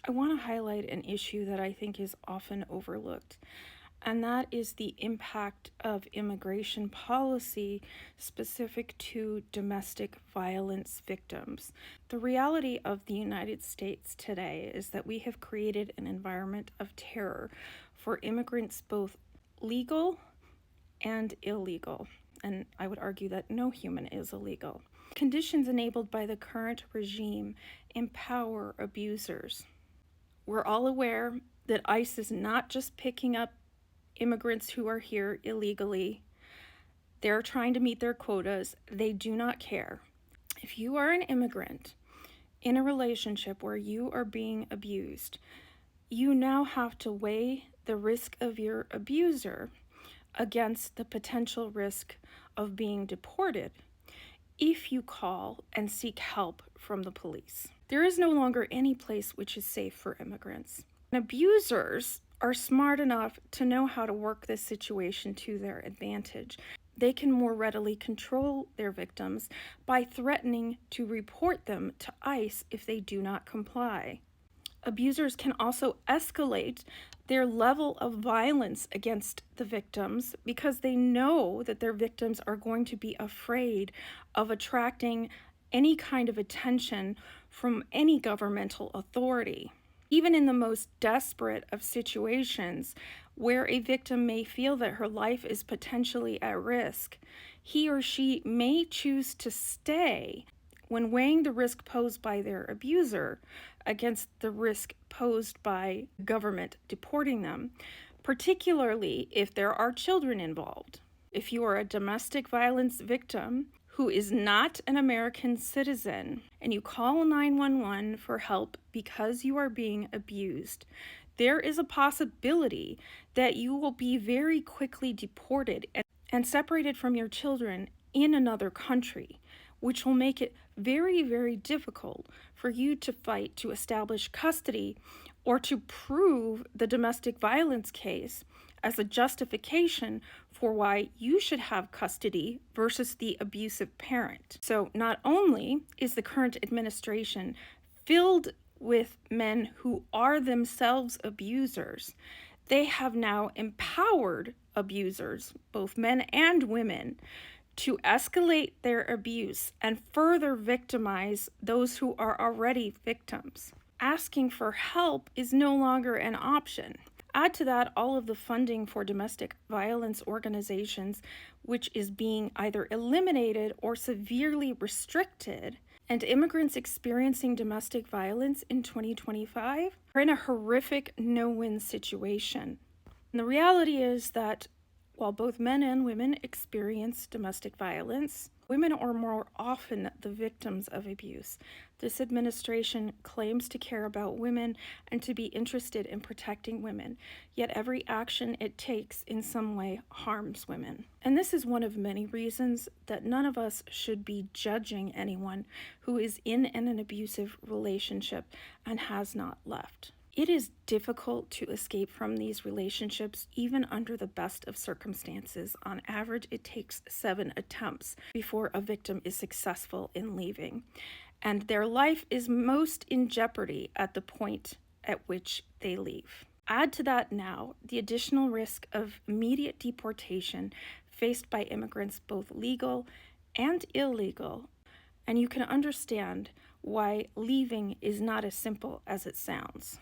I want to highlight an issue that I think is often overlooked, and that is the impact of immigration policy specific to domestic violence victims. The reality of the United States today is that we have created an environment of terror for immigrants, both legal and illegal. And I would argue that no human is illegal. Conditions enabled by the current regime empower abusers. We're all aware that ICE is not just picking up immigrants who are here illegally. They're trying to meet their quotas. They do not care. If you are an immigrant in a relationship where you are being abused, you now have to weigh the risk of your abuser against the potential risk of being deported if you call and seek help from the police. There is no longer any place which is safe for immigrants. And abusers are smart enough to know how to work this situation to their advantage. They can more readily control their victims by threatening to report them to ICE if they do not comply. Abusers can also escalate their level of violence against the victims because they know that their victims are going to be afraid of attracting any kind of attention from any governmental authority. Even in the most desperate of situations where a victim may feel that her life is potentially at risk, he or she may choose to stay when weighing the risk posed by their abuser against the risk posed by government deporting them, particularly if there are children involved. If you are a domestic violence victim who is not an American citizen and you call 911 for help because you are being abused, there is a possibility that you will be very quickly deported and separated from your children in another country, which will make it very, very difficult for you to fight to establish custody or to prove the domestic violence case as a justification for why you should have custody versus the abusive parent. So not only is the current administration filled with men who are themselves abusers, they have now empowered abusers, both men and women, to escalate their abuse and further victimize those who are already victims. Asking for help is no longer an option. Add to that all of the funding for domestic violence organizations, which is being either eliminated or severely restricted, and immigrants experiencing domestic violence in 2025 are in a horrific no-win situation. And the reality is that while both men and women experience domestic violence, women are more often the victims of abuse. This administration claims to care about women and to be interested in protecting women, yet every action it takes in some way harms women. And this is one of many reasons that none of us should be judging anyone who is in an abusive relationship and has not left. It is difficult to escape from these relationships, even under the best of circumstances. On average, it takes 7 attempts before a victim is successful in leaving, and their life is most in jeopardy at the point at which they leave. Add to that now the additional risk of immediate deportation faced by immigrants, both legal and illegal, and you can understand why leaving is not as simple as it sounds.